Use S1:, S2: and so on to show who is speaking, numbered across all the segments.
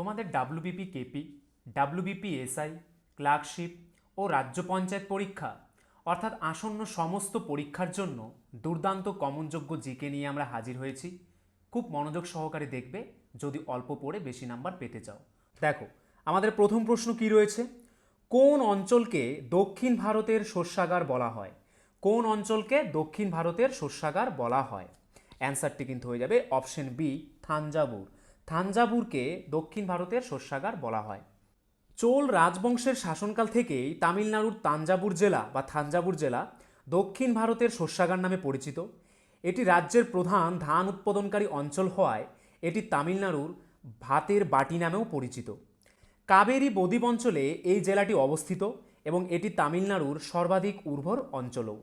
S1: তোমাদের WBP KP, WBP SI, clerkship ও রাজ্য পঞ্চায়েত পরীক্ষা অর্থাৎ আসন্ন সমস্ত পরীক্ষার জন্য দুর্দান্ত কমনযোগ্য জিকে নিয়ে আমরা হাজির হয়েছি। খুব মনোযোগ সহকারে দেখবে যদি অল্প পড়ে বেশি নাম্বার পেতে চাও। দেখো, আমাদের প্রথম প্রশ্ন কি রয়েছে, কোন অঞ্চলকে দক্ষিণ ভারতের শস্যাগার বলা হয়? কোন অঞ্চলকে দক্ষিণ ভারতের শস্যাগার বলা হয়? অ্যান্সারটি কিন্তু হয়ে যাবে অপশন বি, থাঞ্জাভুর। থাঞ্জাভুরকে দক্ষিণ ভারতের শস্যাগার বলা হয়। চোল রাজবংশের শাসনকাল থেকেই তামিলনাড়ুর তাঞ্জাভুর জেলা বা থাঞ্জাভুর জেলা দক্ষিণ ভারতের শস্যাগার নামে পরিচিত। এটি রাজ্যের প্রধান ধান উৎপাদনকারী অঞ্চল হওয়ায় এটি তামিলনাড়ুর ভাতের বাটি নামেও পরিচিত। কাবেরী বদ্বীপ অঞ্চলে এই জেলাটি অবস্থিত এবং এটি তামিলনাড়ুর সর্বাধিক উর্বর অঞ্চলও।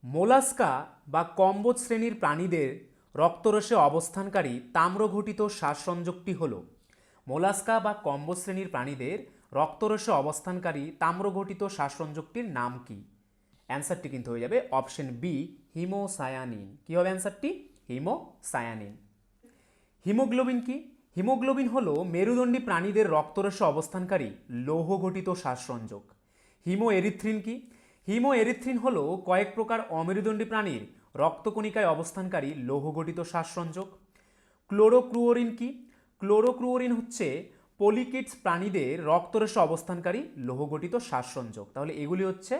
S1: মোলাস্কা বা কম্বোজ শ্রেণীর প্রাণীদের রক্তরসে অবস্থানকারী তাম্রঘটিত শ্বাসসংযোগটি হল, মোলাস্কা বা কম্বোজ শ্রেণীর প্রাণীদের রক্তরসে অবস্থানকারী তাম্রঘটিত শ্বাসসংযোগটির নাম কি? অ্যান্সারটি কিন্তু হয়ে যাবে অপশন বি, হিমোসায়ানিন। কী হবে অ্যান্সারটি? হিমোসায়ানিন। হিমোগ্লোবিন কি? হিমোগ্লোবিন হল মেরুদণ্ডী প্রাণীদের রক্তরসে অবস্থানকারী লৌহঘটিত শ্বাসসংযোগ। হিমো এরিথ্রিন কি? হিমো এরিথ্রিন হল কয়েক প্রকার অমেরুদণ্ডী প্রাণীর রক্তকণিকায় অবস্থানকারী লৌহঘটিত শ্বাসসংযোগ। ক্লোরোক্রুওরিন কি? ক্লোরোক্রুওরিন হচ্ছে পলিকিটস প্রাণীদের রক্তরসে অবস্থানকারী লৌহঘটিত শ্বাসসংযোগ। তাহলে এগুলি হচ্ছে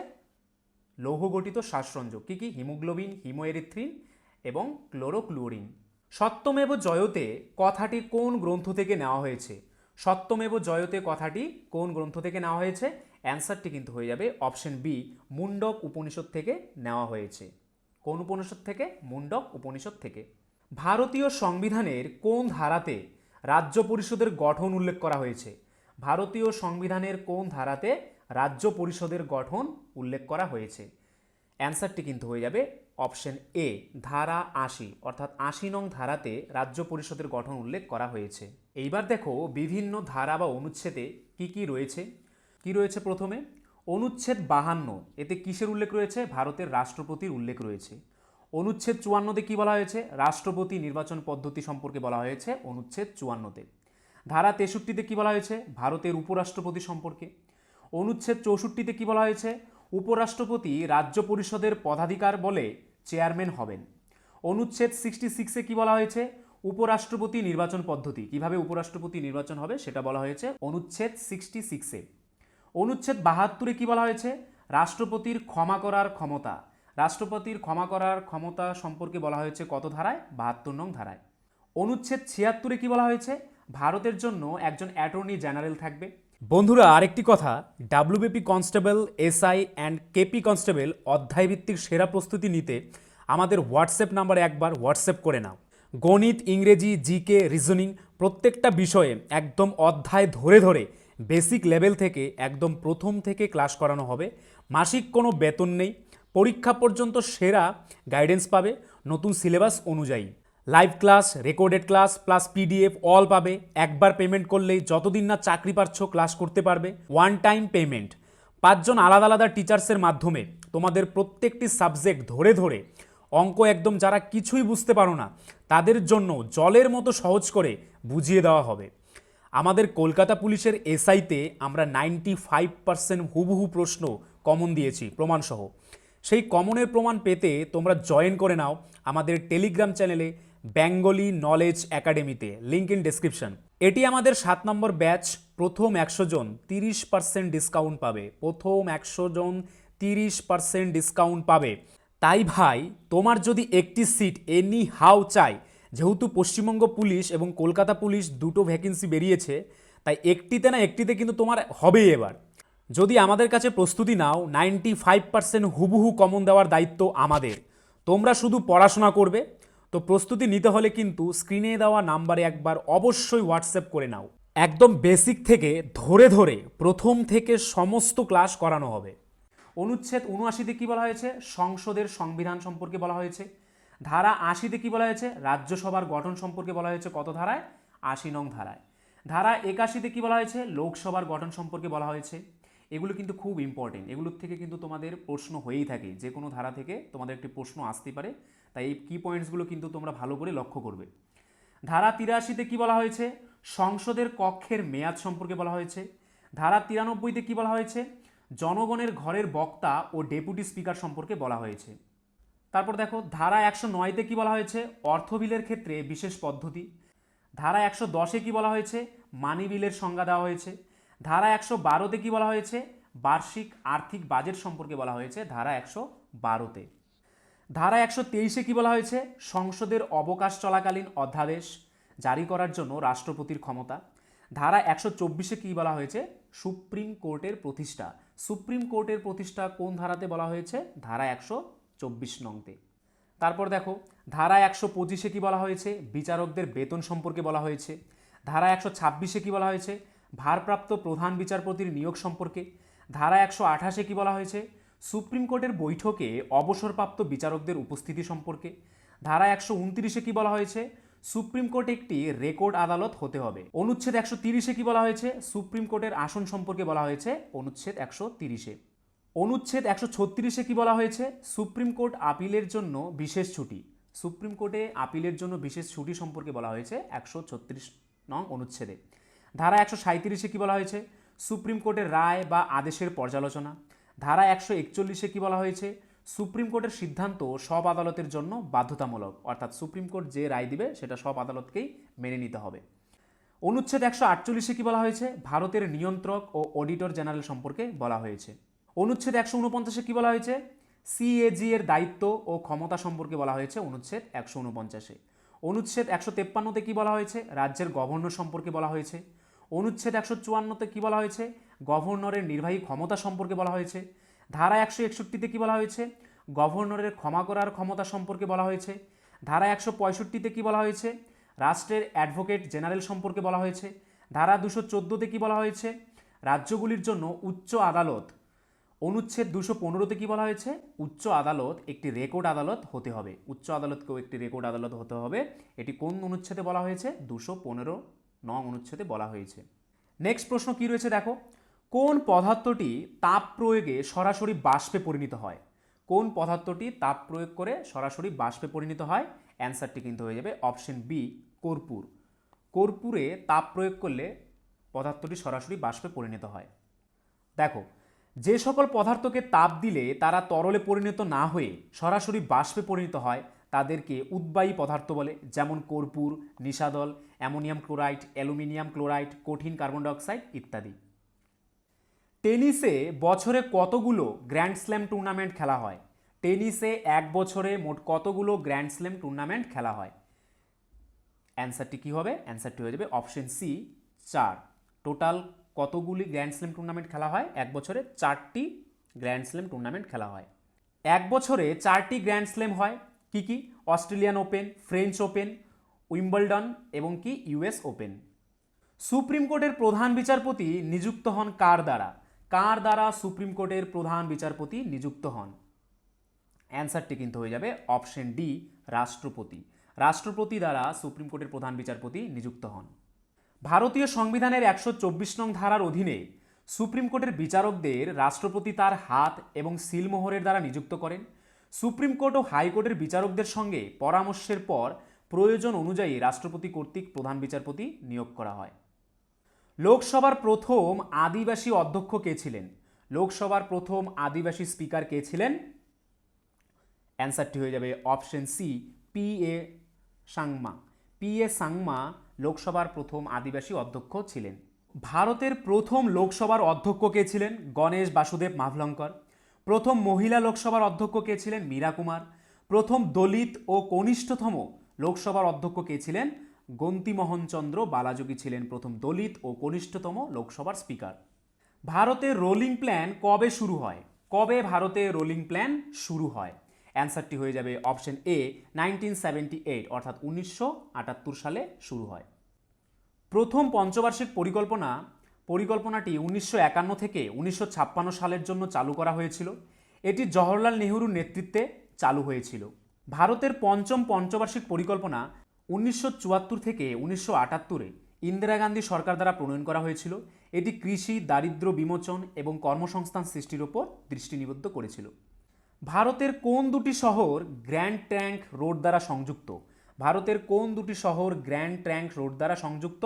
S1: লৌহঘটিত শ্বাসসংযোগ। কি কি? হিমোগ্লোবিন, হিমো এরিথ্রিন এবং ক্লোরোক্লুওরিন। সত্যমেব জয়তে কথাটি কোন গ্রন্থ থেকে নেওয়া হয়েছে? সত্যমেব জয়তে কথাটি কোন গ্রন্থ থেকে নেওয়া হয়েছে? অ্যান্সারটি কিন্তু হয়ে যাবে অপশন বি, মুন্ডক উপনিষদ থেকে নেওয়া হয়েছে। কোন উপনিষদ থেকে? মুন্ডক উপনিষদ থেকে। ভারতীয় সংবিধানের কোন ধারাতে রাজ্য পরিষদের গঠন উল্লেখ করা হয়েছে? ভারতীয় সংবিধানের কোন ধারাতে রাজ্য পরিষদের গঠন উল্লেখ করা হয়েছে? অ্যান্সারটি কিন্তু হয়ে যাবে অপশন এ, ধারা ৮০, অর্থাৎ ৮০ নং ধারাতে রাজ্য পরিষদের গঠন উল্লেখ করা হয়েছে। এইবার দেখো বিভিন্ন ধারা বা অনুচ্ছেদে কি কি রয়েছে। কি রয়েছে প্রথমে? অনুচ্ছেদ ৫২, এতে কিসের উল্লেখ রয়েছে? ভারতের রাষ্ট্রপতির উল্লেখ রয়েছে। অনুচ্ছেদ ৫৪তে কি বলা হয়েছে? রাষ্ট্রপতি নির্বাচন পদ্ধতি সম্পর্কে বলা হয়েছে অনুচ্ছেদ ৫৪তে। ধারা ৬৩তে কি বলা হয়েছে? ভারতের উপরাষ্ট্রপতি সম্পর্কে। অনুচ্ছেদ ৬৪তে কি বলা হয়েছে? উপরাষ্ট্রপতি রাজ্য পরিষদের পদাধিকার বলে চেয়ারম্যান হবেন। অনুচ্ছেদ 66-এ কি বলা হয়েছে? উপরাষ্ট্রপতি নির্বাচন পদ্ধতি, কিভাবে উপরাষ্ট্রপতি নির্বাচন হবে সেটা বলা হয়েছে অনুচ্ছেদ 66-এ। অনুচ্ছেদ ৭২-এ কি বলা হয়েছে? রাষ্ট্রপতির ক্ষমা করার ক্ষমতা। রাষ্ট্রপতির ক্ষমা করার ক্ষমতা সম্পর্কে বলা হয়েছে কত ধারায়? ৭২ নং ধারায়। অনুচ্ছেদ ৭৬-এ কি বলা হয়েছে? ভারতের জন্য একজন অ্যাটর্নি জেনারেল থাকবে। বন্ধুরা, আরেকটি কথা, WBP constable, SI and KP constable অধ্যায়ভিত্তিক সেরা প্রস্তুতি নিতে আমাদের হোয়াটসঅ্যাপ নাম্বারে একবার হোয়াটসঅ্যাপ করে নাও। গণিত, ইংরেজি, জিকে, রিজনিং প্রত্যেকটা বিষয়ে একদম অধ্যায় ধরে ধরে বেসিক লেভেল থেকে একদম প্রথম থেকে ক্লাস করানো হবে। মাসিক কোনো বেতন নেই, পরীক্ষা পর্যন্ত সেরা গাইডেন্স পাবে নতুন সিলেবাস অনুযায়ী। Live class, recorded class plus PDF all পাবে। একবার পেমেন্ট করলেই যতদিন না চাকরি পাচ্ছ ক্লাস করতে পারবে। One time payment. ৫ জন আলাদা আলাদা টিচার্সের মাধ্যমে তোমাদের প্রত্যেকটি সাবজেক্ট ধরে ধরে অঙ্ক একদম যারা কিছুই বুঝতে পারো না তাদের জন্য জলের মতো সহজ করে বুঝিয়ে দেওয়া হবে। আমাদের কলকাতা পুলিশের এসআইতে আমরা 95% হুবহু প্রশ্ন কমন দিয়েছি প্রমাণসহ। সেই কমনের প্রমাণ পেতে তোমরা জয়েন করে নাও আমাদের টেলিগ্রাম চ্যানেলে বেঙ্গলি নলেজ একাডেমিতে, লিঙ্ক ইন ডেসক্রিপশন। এটি আমাদের ৭ নম্বর ব্যাচ। প্রথম ১০০ জন 30% ডিসকাউন্ট পাবে। প্রথম ১০০ জন 30% ডিসকাউন্ট পাবে। তাই ভাই, তোমার যদি একটি সিট এনি হাউ চাই, যেহেতু পশ্চিমবঙ্গ পুলিশ এবং কলকাতা পুলিশ দুটো ভ্যাকেন্সি বেরিয়েছে, তাই একটিতে না একটিতে কিন্তু তোমার হবেই এবার। যদি আমাদের কাছে প্রস্তুতি নাও, 95% হুবহু কমন দেওয়ার দায়িত্ব আমাদের। তোমরা শুধু পড়াশোনা করবে। তো প্রস্তুতি নিতে হলে কিন্তু স্ক্রিনে দেওয়া নাম্বারে একবার অবশ্যই হোয়াটসঅ্যাপ করে নাও। একদম বেসিক থেকে ধরে ধরে প্রথম থেকে সমস্ত ক্লাস করানো হবে। অনুচ্ছেদ ৭৯-তে কী বলা হয়েছে? সংসদের সংবিধান সম্পর্কে বলা হয়েছে। ধারা ৮০-তে কী বলা হয়েছে? রাজ্যসভার গঠন সম্পর্কে বলা হয়েছে কত ধারায়? ৮০ নং ধারায়। ধারা ৮১-তে কী বলা হয়েছে? লোকসভার গঠন সম্পর্কে বলা হয়েছে। এগুলো কিন্তু খুব ইম্পর্টেন্ট, এগুলোর থেকে কিন্তু তোমাদের প্রশ্ন হয়েই থাকে, যে কোনো ধারা থেকে তোমাদের একটি প্রশ্ন আসতে পারে। তাই এই কি পয়েন্টসগুলো কিন্তু তোমরা ভালো করে লক্ষ্য করবে। ধারা ৮৩-তে কী বলা হয়েছে? সংসদের কক্ষের মেয়াদ সম্পর্কে বলা হয়েছে। ধারা 93তে কি বলা হয়েছে? জনগণের ঘরের বক্তা ও ডেপুটি স্পিকার সম্পর্কে বলা হয়েছে। তারপর দেখো ধারা 109তে কি বলা হয়েছে? অর্থ বিলের ক্ষেত্রে বিশেষ পদ্ধতি। ধারা 110-এ কি বলা হয়েছে? মানি বিলের সংজ্ঞা দেওয়া হয়েছে। ধারা 112-তে কি বলা হয়েছে? বার্ষিক আর্থিক বাজেট সম্পর্কে বলা হয়েছে ধারা 112-তে। ধারা 123-এ কি বলা হয়েছে? সংসদের অবকাশ চলাকালীন অধ্যাদেশ জারি করার জন্য রাষ্ট্রপতির ক্ষমতা। ধারা 124-এ কি বলা হয়েছে? সুপ্রিম কোর্টের প্রতিষ্ঠা। সুপ্রিম কোর্টের প্রতিষ্ঠা কোন ধারাতে বলা হয়েছে? ধারা 124 নংতে। তারপর দেখো ধারা 125-এ কি বলা হয়েছে? বিচারকদের বেতন সম্পর্কে বলা হয়েছে। ধারা 126-এ কি বলা হয়েছে? ভারপ্রাপ্ত প্রধান বিচারপতির নিয়োগ সম্পর্কে। ধারা 128-এ কি বলা হয়েছে? সুপ্রিম কোর্টের বৈঠকে অবসরপ্রাপ্ত বিচারকদের উপস্থিতি সম্পর্কে। ধারা 129-এ কি বলা হয়েছে? সুপ্রিম কোর্ট একটি রেকর্ড আদালত হতে হবে। অনুচ্ছেদ 130-এ কি বলা হয়েছে? সুপ্রিম কোর্টের আসন সম্পর্কে বলা হয়েছে অনুচ্ছেদ 130-এ। অনুচ্ছেদ 136-এ কি বলা হয়েছে? সুপ্রিম কোর্ট আপিলের জন্য বিশেষ ছুটি। সুপ্রিম কোর্টে আপিলের জন্য বিশেষ ছুটি সম্পর্কে বলা হয়েছে 136 নং অনুচ্ছেদে। ধারা 137-এ কি বলা হয়েছে? সুপ্রিম কোর্টের রায় বা আদেশের পর্যালোচনা। ধারা 141-এ কি বলা হয়েছে? সুপ্রিম কোর্টের সিদ্ধান্ত সব আদালতের জন্য বাধ্যতামূলক, অর্থাৎ সুপ্রিম কোর্ট যে রায় দিবে সেটা সব আদালতকেই মেনে নিতে হবে। অনুচ্ছেদ 148-এ কি বলা হয়েছে? ভারতের নিয়ন্ত্রক ও অডিটর জেনারেল সম্পর্কে বলা হয়েছে। অনুচ্ছেদ 149-এ কি বলা হয়েছে? সিএজি এর দায়িত্ব ও ক্ষমতা সম্পর্কে বলা হয়েছে অনুচ্ছেদ 149-এ। অনুচ্ছেদ 153-তে কি বলা হয়েছে? রাজ্যের গভর্নর সম্পর্কে বলা হয়েছে। অনুচ্ছেদ 154-তে কি বলা হয়েছে? গভর্নরের নির্বাহী ক্ষমতা সম্পর্কে বলা হয়েছে। ধারা 161-তে কি বলা হয়েছে? গভর্নরের ক্ষমা করার ক্ষমতা সম্পর্কে বলা হয়েছে। ধারা 165-তে কি বলা হয়েছে? রাষ্ট্রের অ্যাডভোকেট জেনারেল সম্পর্কে বলা হয়েছে। ধারা 214-তে কি বলা হয়েছে? রাজ্যগুলির জন্য উচ্চ আদালত। অনুচ্ছেদ 215-তে কি বলা হয়েছে? উচ্চ আদালত একটি রেকর্ড আদালত হতে হবে। উচ্চ আদালতকেও একটি রেকর্ড আদালত হতে হবে। এটি কোন অনুচ্ছেদে বলা হয়েছে? 215 নং অনুচ্ছেদে বলা হয়েছে। নেক্সট প্রশ্ন কি রয়েছে দেখো, কোন পদার্থটি তাপ প্রয়োগে সরাসরি বাষ্পে পরিণত হয়? কোন পদার্থটি তাপ প্রয়োগ করে সরাসরি বাষ্পে পরিণত হয়? অ্যান্সারটি কিন্তু হয়ে যাবে অপশন বি, কর্পূর। কর্পূরে তাপ প্রয়োগ করলে পদার্থটি সরাসরি বাষ্পে পরিণত হয়। দেখো, যে সকল পদার্থকে তাপ দিলে তারা তরলে পরিণত না হয়ে সরাসরি বাষ্পে পরিণত হয় তাদেরকে উদ্বায়ী পদার্থ বলে, যেমন কর্পূর, নিশাদল, অ্যামোনিয়াম ক্লোরাইড, অ্যালুমিনিয়াম ক্লোরাইড, কঠিন কার্বন ডাইঅক্সাইড ইত্যাদি। টেনিসে বছরে কতগুলো গ্র্যান্ড স্ল্যাম টুর্নামেন্ট খেলা হয়? টেনিসে এক বছরে মোট কতগুলো গ্র্যান্ড স্ল্যাম টুর্নামেন্ট খেলা হয়? অ্যান্সারটি কি হবে? অ্যান্সারটি হয়ে যাবে অপশন সি, 4। টোটাল কতগুলি গ্র্যান্ড স্ল্যাম টুর্নামেন্ট খেলা হয়? এক বছরে 4টি গ্র্যান্ড স্ল্যাম টুর্নামেন্ট খেলা হয়। এক বছরে 4টি গ্র্যান্ড স্ল্যাম হয়। কি কি? Australian open, French open, Wimbledon এবং কি ইউএস ওপেন। সুপ্রিম কোর্টের প্রধান বিচারপতি নিযুক্ত হন কার দ্বারা? কার দ্বারা সুপ্রিম কোর্টের প্রধান বিচারপতি নিযুক্ত হন? অ্যান্সারটি কিন্তু হয়ে যাবে অপশন ডি, রাষ্ট্রপতি। রাষ্ট্রপতি দ্বারা সুপ্রিম কোর্টের প্রধান বিচারপতি নিযুক্ত হন। ভারতীয় সংবিধানের 124 নং ধারার অধীনে সুপ্রিম কোর্টের বিচারকদের রাষ্ট্রপতি তার হাত এবং সিলমোহরের দ্বারা নিযুক্ত করেন। সুপ্রিম কোর্ট ও হাইকোর্টের বিচারকদের সঙ্গে পরামর্শের পর প্রয়োজন অনুযায়ী রাষ্ট্রপতি কর্তৃক প্রধান বিচারপতি নিয়োগ করা হয়। লোকসভার প্রথম আদিবাসী অধ্যক্ষ কে ছিলেন? লোকসভার প্রথম আদিবাসী স্পিকার কে ছিলেন? অ্যান্সারটি হয়ে যাবে অপশন সি, পি এ সাংমা। পি এ সাংমা লোকসভার প্রথম আদিবাসী অধ্যক্ষ ছিলেন। ভারতের প্রথম লোকসভার অধ্যক্ষ কে ছিলেন? গণেশ বাসুদেব মাভলঙ্কর। প্রথম মহিলা লোকসভার অধ্যক্ষ কে ছিলেন? মীরা কুমার। প্রথম দলিত ও কনিষ্ঠতম লোকসভার অধ্যক্ষ কে ছিলেন? গন্তিমোহন চন্দ্র বালাযোগী ছিলেন প্রথম দলিত ও কনিষ্ঠতম লোকসভার স্পিকার। ভারতের রোলিং প্ল্যান কবে শুরু হয়? কবে ভারতে রোলিং প্ল্যান শুরু হয়? অ্যান্সারটি হয়ে যাবে অপশন এ, 1978, অর্থাৎ 1978 সালে শুরু হয়। প্রথম পঞ্চবার্ষিক পরিকল্পনাটি 1951 থেকে 1956 সালের জন্য চালু করা হয়েছিল। এটি জওহরলাল নেহরুর নেতৃত্বে চালু হয়েছিল। ভারতের পঞ্চম পঞ্চবার্ষিক পরিকল্পনা 1974 থেকে 1978 ইন্দিরা গান্ধী সরকার দ্বারা প্রণয়ন করা হয়েছিল। এটি কৃষি, দারিদ্র্য বিমোচন এবং কর্মসংস্থান সৃষ্টির ওপর দৃষ্টি নিবদ্ধ করেছিল। ভারতের কোন দুটি শহর গ্র্যান্ড ট্রাঙ্ক রোড দ্বারা সংযুক্ত? ভারতের কোন দুটি শহর গ্র্যান্ড ট্রাঙ্ক রোড দ্বারা সংযুক্ত?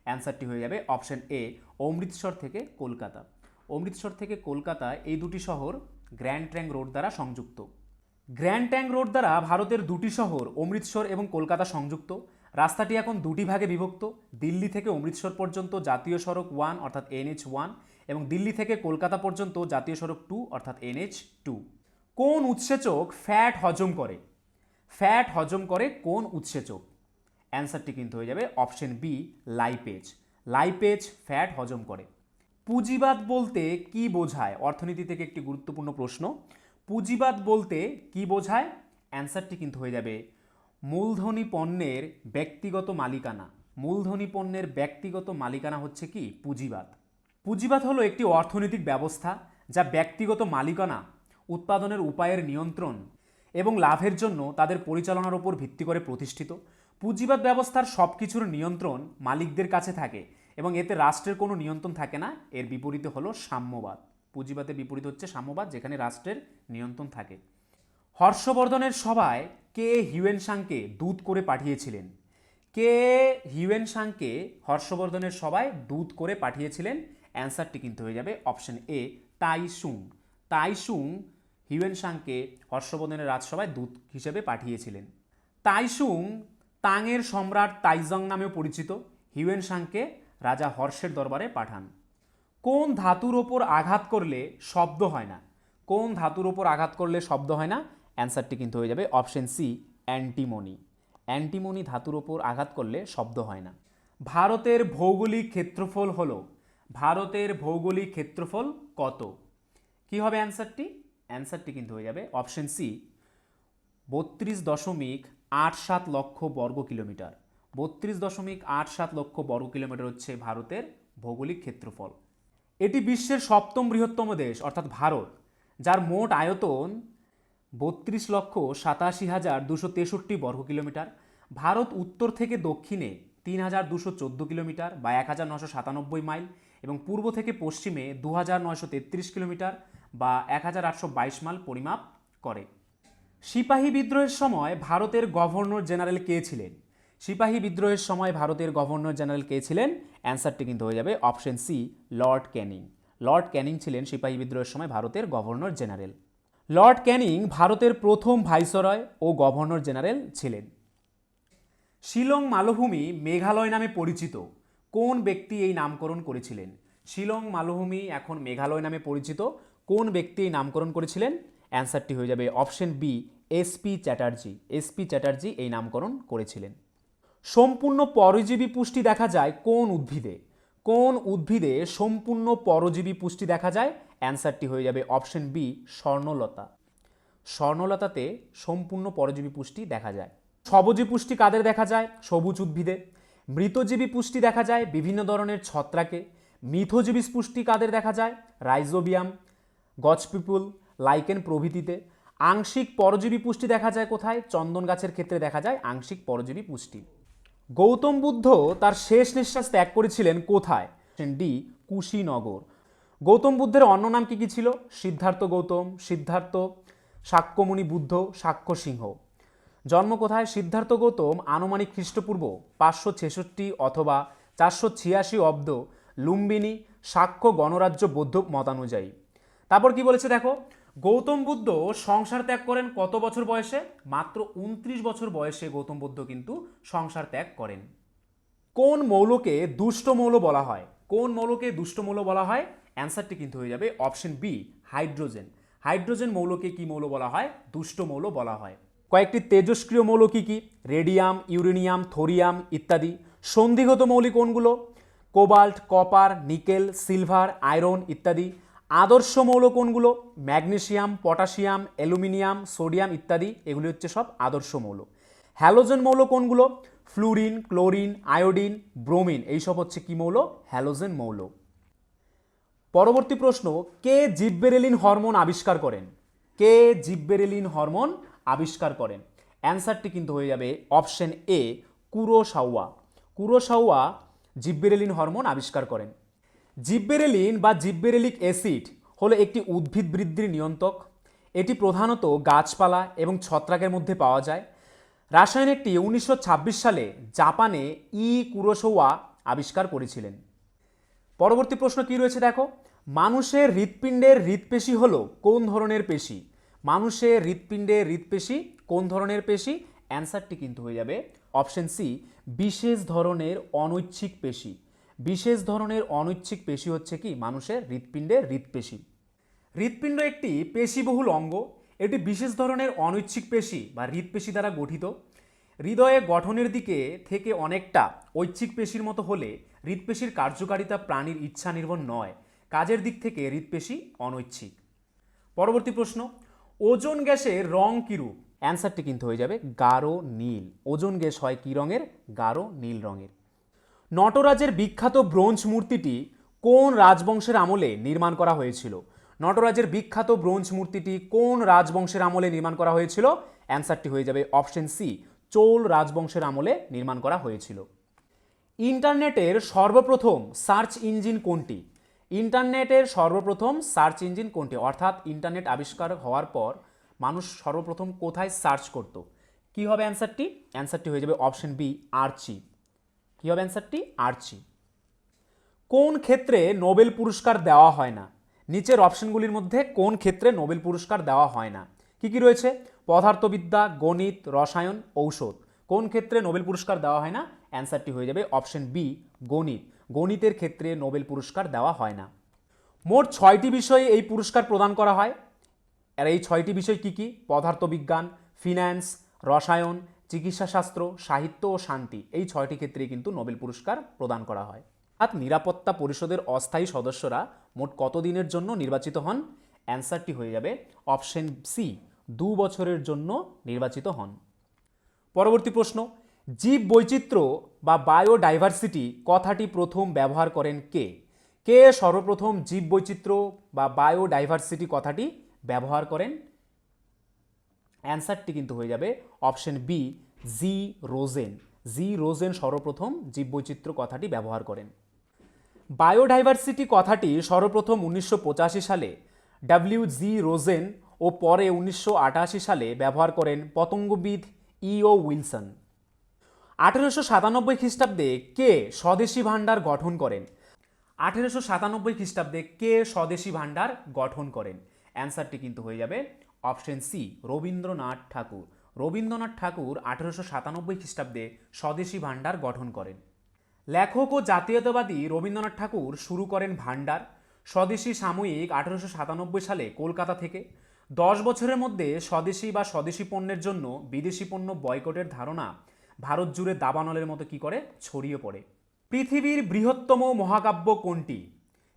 S1: অ্যান্সারটি হয়ে যাবে অপশন এ অমৃতসর থেকে কলকাতা। অমৃতসর থেকে কলকাতা এই দুটি শহর গ্র্যান্ড ট্র্যাঙ্ক রোড দ্বারা সংযুক্ত। গ্র্যান্ড ট্র্যাঙ্ক রোড দ্বারা ভারতের দুটি শহর অমৃতসর এবং কলকাতা সংযুক্ত। রাস্তাটি এখন দুটি ভাগে বিভক্ত। দিল্লি থেকে অমৃতসর পর্যন্ত জাতীয় সড়ক 1 অর্থাৎ NH1 এবং দিল্লি থেকে কলকাতা পর্যন্ত জাতীয় সড়ক 2 অর্থাৎ NH2। কোন উৎসেচক ফ্যাট হজম করে? ফ্যাট হজম করে কোন উৎসেচক? অ্যান্সারটি কিন্তু হয়ে যাবে অপশন বি লাইপেজ। লাইপেজ ফ্যাট হজম করে। পুঁজিবাদ বলতে কি বোঝায়? অর্থনীতি থেকে একটি গুরুত্বপূর্ণ প্রশ্ন। পুঁজিবাদ বলতে কি বোঝায়? অ্যান্সারটি কিন্তু হয়ে যাবে মূলধনী পণ্যের ব্যক্তিগত মালিকানা। মূলধনী পণ্যের ব্যক্তিগত মালিকানা হচ্ছে কি পুঁজিবাদ। পুঁজিবাদ হলো একটি অর্থনৈতিক ব্যবস্থা যা ব্যক্তিগত মালিকানা, উৎপাদনের উপায়ের নিয়ন্ত্রণ এবং লাভের জন্য তাদের পরিচালনার উপর ভিত্তি করে প্রতিষ্ঠিত। পুঁজিবাদ ব্যবস্থার সব কিছুর নিয়ন্ত্রণ মালিকদের কাছে থাকে এবং এতে রাষ্ট্রের কোনো নিয়ন্ত্রণ থাকে না। এর বিপরীতে হলো সাম্যবাদ। পুঁজিবাদের বিপরীত হচ্ছে সাম্যবাদ, যেখানে রাষ্ট্রের নিয়ন্ত্রণ থাকে। হর্ষবর্ধনের সভায় কে হিউয়েনসাংকে দূত করে পাঠিয়েছিলেন? কে হিউয়েনসাংকে হর্ষবর্ধনের সভায় দূত করে পাঠিয়েছিলেন? অ্যান্সারটি কিন্তু হয়ে যাবে অপশন এ তাইসুং। তাইসুং হিউয়েনসাংকে হর্ষবর্ধনের রাজসভায় দূত হিসেবে পাঠিয়েছিলেন। তাইসুং তাংয়ের সম্রাট তাইজং নামেও পরিচিত। হিউয়েনসাংকে রাজা হর্ষের দরবারে পাঠান। কোন ধাতুর ওপর আঘাত করলে শব্দ হয় না? কোন ধাতুর ওপর আঘাত করলে শব্দ হয় না? অ্যান্সারটি কিন্তু হয়ে যাবে অপশন সি অ্যান্টিমনি। অ্যান্টিমনি ধাতুর ওপর আঘাত করলে শব্দ হয় না। ভারতের ভৌগোলিক ক্ষেত্রফল হলো, ভারতের ভৌগোলিক ক্ষেত্রফল কত? কি হবে অ্যান্সারটি? অ্যান্সারটি কিন্তু হয়ে যাবে অপশন সি 32.87 লক্ষ বর্গ কিলোমিটার। 32.87 লক্ষ বর্গ কিলোমিটার হচ্ছে ভারতের ভৌগোলিক ক্ষেত্রফল। এটি বিশ্বের সপ্তম বৃহত্তম দেশ অর্থাৎ ভারত, যার মোট আয়তন 32,87,263 বর্গ কিলোমিটার। ভারত উত্তর থেকে দক্ষিণে 3,214 কিলোমিটার বা 1,997 মাইল এবং পূর্ব থেকে পশ্চিমে 2,933 কিলোমিটার বা 1,822 মাইল পরিমাপ করে। সিপাহী বিদ্রোহের সময় ভারতের গভর্নর জেনারেল কে ছিলেন? সিপাহী বিদ্রোহের সময় ভারতের গভর্নর জেনারেল কে ছিলেন? অ্যান্সারটি কিন্তু হয়ে যাবে option C Lord Canning. Lord Canning ছিলেন সিপাহী বিদ্রোহের সময় ভারতের গভর্নর জেনারেল। লর্ড ক্যানিং ভারতের প্রথম ভাইসরয় ও গভর্নর জেনারেল ছিলেন। শিলং মালভূমি মেঘালয় নামে পরিচিত কোন ব্যক্তি এই নামকরণ করেছিলেন? শিলং মালভূমি এখন মেঘালয় নামে পরিচিত কোন ব্যক্তি এই নামকরণ করেছিলেন? অ্যান্সারটি হয়ে যাবে অপশন বি এসপি চ্যাটার্জি। এসপি চ্যাটার্জি এই নামকরণ করেছিলেন। সম্পূর্ণ পরজীবী পুষ্টি দেখা যায় কোন উদ্ভিদে? কোন উদ্ভিদে সম্পূর্ণ পরজীবী পুষ্টি দেখা যায়? অ্যান্সারটি হয়ে যাবে অপশন বি স্বর্ণলতা। স্বর্ণলতাতে সম্পূর্ণ পরজীবী পুষ্টি দেখা যায়। সবুজী পুষ্টি কাদের দেখা যায়? সবুজ উদ্ভিদে। মৃতজীবী পুষ্টি দেখা যায় বিভিন্ন ধরনের ছত্রাকে। মিথজীবী পুষ্টি কাদের দেখা যায়? রাইজোবিয়াম, গছপিপুল, লাইকেন প্রভৃতিতে। আংশিক পরজীবী পুষ্টি দেখা যায় কোথায়? চন্দন গাছের ক্ষেত্রে দেখা যায় আংশিক পরজীবী পুষ্টি। গৌতম বুদ্ধ তার শেষ নিঃশ্বাস ত্যাগ করেছিলেন কোথায়? ডি কুশীনগর। গৌতম বুদ্ধের অন্য নাম কি কি ছিল? সিদ্ধার্থ গৌতম, সিদ্ধার্থ, শাক্যমুনি বুদ্ধ, শাক্য সিংহ। জন্ম কোথায়? সিদ্ধার্থ গৌতম আনুমানিক খ্রিস্টপূর্ব 566 অথবা 486 অব্দ লুম্বিনী শাক্য গণরাজ্য বৌদ্ধ মতানুযায়ী। তারপর কি বলেছে দেখো, গৌতম বুদ্ধ সংসার ত্যাগ করেন কত বছর বয়সে? মাত্র 29 বছর বয়সে গৌতম বুদ্ধ কিন্তু সংসার ত্যাগ করেন। কোন মৌলকে দুষ্ট মৌল বলা হয়? কোন মৌলকে দুষ্ট মৌল বলা হয়? অ্যান্সারটি কিন্তু হয়ে যাবে অপশন বি হাইড্রোজেন। হাইড্রোজেন মৌলকে কি মৌল বলা হয়? দুষ্ট মৌল বলা হয়। কয়েকটি তেজস্ক্রিয় মৌল কি কি? রেডিয়াম, ইউরেনিয়াম, থোরিয়াম ইত্যাদি। সন্ধিগত মৌলিক কোনগুলো? Cobalt, copper, nickel, silver, iron ইত্যাদি। আদর্শ মৌল কোনগুলো? ম্যাগনেসিয়াম, পটাশিয়াম, অ্যালুমিনিয়াম, সোডিয়াম ইত্যাদি। এগুলি হচ্ছে সব আদর্শ মৌল। হ্যালোজেন মৌল কোনগুলো? Fluorine, chlorine, iodine, bromine. এইসব হচ্ছে কি মৌল? হ্যালোজেন মৌল। পরবর্তী প্রশ্ন, কে জিববেরেলিন হরমোন আবিষ্কার করেন? কে জিববেরেলিন হরমোন আবিষ্কার করেন? অ্যান্সারটি কিন্তু হয়ে যাবে option A Kurosawa. Kurosawa gibberellin hormone আবিষ্কার করেন। জিববেরেলিন বা জিববেরেলিক অ্যাসিড হলো একটি উদ্ভিদ বৃদ্ধির নিয়ন্ত্রক। এটি প্রধানত গাছপালা এবং ছত্রাকের মধ্যে পাওয়া যায়। রাসায়নিকটি 1926 সালে জাপানে ই কুরোসাওয়া আবিষ্কার করেছিলেন। পরবর্তী প্রশ্ন কি রয়েছে দেখো, মানুষের হৃৎপিণ্ডের হৃৎপেশি হলো কোন ধরনের পেশি? মানুষের হৃৎপিণ্ডের হৃৎপেশি কোন ধরনের পেশি? অ্যান্সারটি কিন্তু হয়ে যাবে অপশন সি, বিশেষ ধরনের অনৈচ্ছিক পেশি। বিশেষ ধরনের অনৈচ্ছিক পেশি হচ্ছে কি মানুষের হৃৎপিণ্ডের হৃৎপেশি। হৃৎপিণ্ড একটি পেশিবহুল অঙ্গ, এটি বিশেষ ধরনের অনৈচ্ছিক পেশি বা হৃৎপেশি দ্বারা গঠিত। হৃদয়ে গঠনের দিকে থেকে অনেকটা ঐচ্ছিক পেশির মতো হলে হৃৎপেশির কার্যকারিতা প্রাণীর ইচ্ছা নির্ভর নয়, কাজের দিক থেকে হৃৎপেশি অনৈচ্ছিক। পরবর্তী প্রশ্ন, ওজোন গ্যাসের রং কিরূপ? অ্যান্সারটি কিন্তু হয়ে যাবে গাঢ় নীল। ওজোন গ্যাস হয় কি রঙের? গাঢ় নীল রঙের। নটরাজের বিখ্যাত ব্রোঞ্জ মূর্তিটি কোন রাজবংশের আমলে নির্মাণ করা হয়েছিল? নটরাজের বিখ্যাত ব্রোঞ্জ মূর্তিটি কোন রাজবংশের আমলে নির্মাণ করা হয়েছিল? অ্যান্সারটি হয়ে যাবে অপশন সি, চোল রাজবংশের আমলে নির্মাণ করা হয়েছিল। ইন্টারনেটের সর্বপ্রথম সার্চ ইঞ্জিন কোনটি? ইন্টারনেটের সর্বপ্রথম সার্চ ইঞ্জিন কোনটি? অর্থাৎ ইন্টারনেট আবিষ্কার হওয়ার পর মানুষ সর্বপ্রথম কোথায় সার্চ করত? কি হবে অ্যান্সারটি? অ্যান্সারটি হয়ে যাবে অপশন বি, আর্চি। কি হবে অ্যান্সারটি? আর্চি। কোন ক্ষেত্রে নোবেল পুরস্কার দেওয়া হয় না? নিচের অপশনগুলির মধ্যে কোন ক্ষেত্রে নোবেল পুরস্কার দেওয়া হয় না? কি কি রয়েছে? পদার্থবিদ্যা, গণিত, রসায়ন, ঔষধ। কোন ক্ষেত্রে নোবেল পুরস্কার দেওয়া হয় না? অ্যান্সারটি হয়ে যাবে অপশন বি, গণিত। গণিতের ক্ষেত্রে নোবেল পুরস্কার দেওয়া হয় না। মোট 6টি বিষয়ে এই পুরস্কার প্রদান করা হয়। আর এই 6টি বিষয় কি কি? পদার্থবিজ্ঞান, ফিন্যান্স, রসায়ন, চিকিৎসাশাস্ত্র, সাহিত্য ও শান্তি। এই 6টি ক্ষেত্রে কিন্তু নোবেল পুরস্কার প্রদান করা হয়। আর নিরাপত্তা পরিষদের অস্থায়ী সদস্যরা মোট কতদিনের জন্য নির্বাচিত হন? অ্যান্সারটি হয়ে যাবে অপশন সি, 2 বছরের জন্য নির্বাচিত হন। পরবর্তী প্রশ্ন, জীব বৈচিত্র্য বা বায়োডাইভার্সিটি কথাটি প্রথম ব্যবহার করেন কে? কে সর্বপ্রথম জীব বৈচিত্র্য বা বায়োডাইভার্সিটি কথাটি ব্যবহার করেন? অ্যান্সারটি কিন্তু হয়ে যাবে অপশন বি, জি রোজেন। জি রোজেন সর্বপ্রথম জীববৈচিত্র্য কথাটি ব্যবহার করেন। বায়োডাইভার্সিটি কথাটি সর্বপ্রথম 1985 সালে ডব্লিউ.জি. রোজেন ও পরে 1988 সালে ব্যবহার করেন পতঙ্গবিদ ইও উইলসন। 1897 খ্রিস্টাব্দে কে স্বদেশী ভাণ্ডার গঠন করেন? 1897 খ্রিস্টাব্দে কে স্বদেশী ভাণ্ডার গঠন করেন? অ্যান্সারটি কিন্তু হয়ে যাবে অপশন সি, রবীন্দ্রনাথ ঠাকুর। রবীন্দ্রনাথ ঠাকুর 1897 খ্রিস্টাব্দে স্বদেশী ভাণ্ডার গঠন করেন। লেখক ও জাতীয়তাবাদী রবীন্দ্রনাথ ঠাকুর শুরু করেন ভাণ্ডার স্বদেশী সাময়িক 1897 সালে কলকাতা থেকে। 10 বছরের মধ্যে স্বদেশী বা স্বদেশী পণ্যের জন্য বিদেশি পণ্য বয়কটের ধারণা ভারত জুড়ে দাবানলের মতো কি করে ছড়িয়ে পড়ে। পৃথিবীর বৃহত্তম মহাকাব্য কোনটি?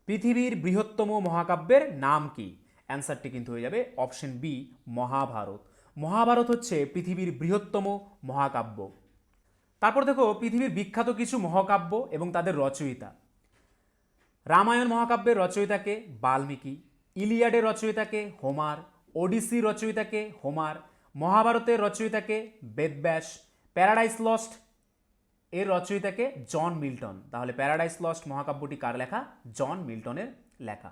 S1: পৃথিবীর বৃহত্তম মহাকাব্যের নাম কি? অ্যান্সারটি কিন্তু হয়ে যাবে অপশন বি, মহাভারত। মহাভারত হচ্ছে পৃথিবীর বৃহত্তম মহাকাব্য। তারপর দেখো পৃথিবীর বিখ্যাত কিছু মহাকাব্য এবং তাদের রচয়িতা। রামায়ণ মহাকাব্যের রচয়িতাকে বাল্মীকি, ইলিয়াডের রচয়িতাকে হোমার, ওডিসি রচয়িতাকে হোমার, মহাভারতের রচয়িতাকে বেদব্যাস, প্যারাডাইস লস্ট এর রচয়িতাকে জন মিল্টন। তাহলে প্যারাডাইস লস্ট মহাকাব্যটি কার লেখা? জন মিল্টনের লেখা।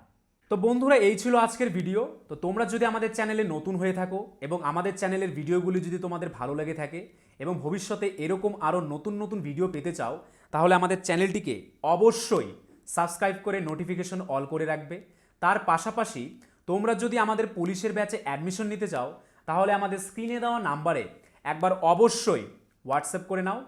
S1: তো বন্ধুরা, এই ছিল আজকের ভিডিও। তো তোমরা যদি আমাদের চ্যানেলে নতুন হয়ে থাকো এবং আমাদের চ্যানেলের ভিডিওগুলি যদি তোমাদের ভালো লেগে থাকে এবং ভবিষ্যতে এরকম আরও নতুন নতুন ভিডিও পেতে চাও, তাহলে আমাদের চ্যানেলটিকে অবশ্যই সাবস্ক্রাইব করে নোটিফিকেশন অল করে রাখবে। তার পাশাপাশি তোমরা যদি আমাদের পুলিশের ব্যাচে অ্যাডমিশন নিতে চাও, তাহলে আমাদের স্ক্রিনে দেওয়া নাম্বারে একবার অবশ্যই হোয়াটসঅ্যাপ করে নাও।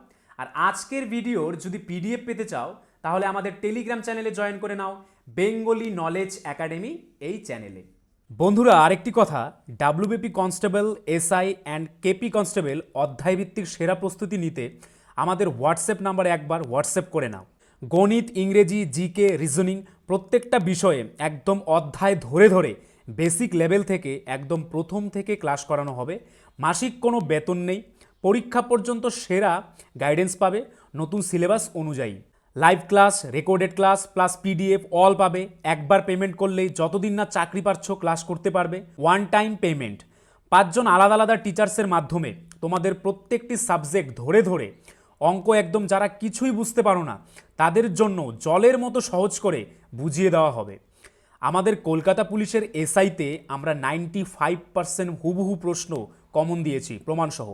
S1: আর আজকের ভিডিওর যদি পিডিএফ পেতে চাও, তাহলে আমাদের টেলিগ্রাম চ্যানেলে জয়েন করে নাও, বেঙ্গলি নলেজ একাডেমি এই চ্যানেলে। বন্ধুরা, আরেকটি কথা, WBP constable, SI and KP constable অধ্যায়ভিত্তিক সেরা প্রস্তুতি নিতে আমাদের হোয়াটসঅ্যাপ নাম্বারে একবার হোয়াটসঅ্যাপ করে নাও। গণিত, ইংরেজি, জিকে, রিজনিং প্রত্যেকটা বিষয়ে একদম অধ্যায় ধরে ধরে বেসিক লেভেল থেকে একদম প্রথম থেকে ক্লাস করানো হবে। মাসিক কোনো বেতন নেই, পরীক্ষা পর্যন্ত সেরা গাইডেন্স পাবে নতুন সিলেবাস অনুযায়ী। Live class, recorded class plus PDF all পাবে। একবার পেমেন্ট করলেই যতদিন না চাকরি পাচ্ছ ক্লাস করতে পারবে। One time payment. 5 জন আলাদা আলাদা টিচার্সের মাধ্যমে তোমাদের প্রত্যেকটি সাবজেক্ট ধরে ধরে অঙ্ক একদম যারা কিছুই বুঝতে পারো না তাদের জন্য জলের মতো সহজ করে বুঝিয়ে দেওয়া হবে। আমাদের কলকাতা পুলিশের এসআইতে আমরা 95% হুবহু প্রশ্ন কমন দিয়েছি প্রমাণসহ।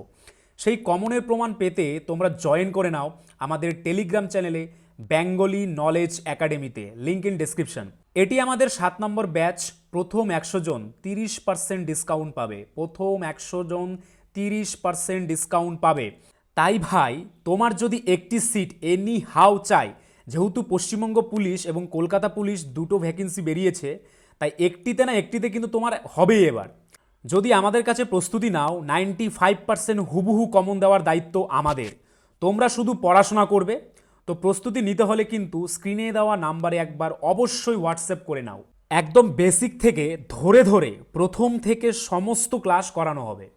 S1: সেই কমনের প্রমাণ পেতে তোমরা জয়েন করে নাও আমাদের টেলিগ্রাম চ্যানেলে বেঙ্গলি নলেজ একাডেমিতে, লিঙ্ক ইন ডেসক্রিপশন। এটি আমাদের 7 নম্বর ব্যাচ। প্রথম 100 জন 30% ডিসকাউন্ট পাবে। প্রথম 100 জন 30% ডিসকাউন্ট পাবে। তাই ভাই, তোমার যদি একটি সিট এনি হাউ চাই, যেহেতু পশ্চিমবঙ্গ পুলিশ এবং কলকাতা পুলিশ দুটো ভ্যাকেন্সি বেরিয়েছে, তাই একটিতে না একটিতে কিন্তু তোমার হবেই এবার। যদি আমাদের কাছে প্রস্তুতি নাও, 95% হুবহু কমন দেওয়ার দায়িত্ব আমাদের। তোমরা শুধু পড়াশোনা করবে। তো প্রস্তুতি নিতে হলে কিন্তু স্ক্রিনে দেওয়া নাম্বারে একবার অবশ্যই হোয়াটসঅ্যাপ করে নাও। একদম বেসিক থেকে ধরে ধরে প্রথম থেকে সমস্ত ক্লাস করানো হবে।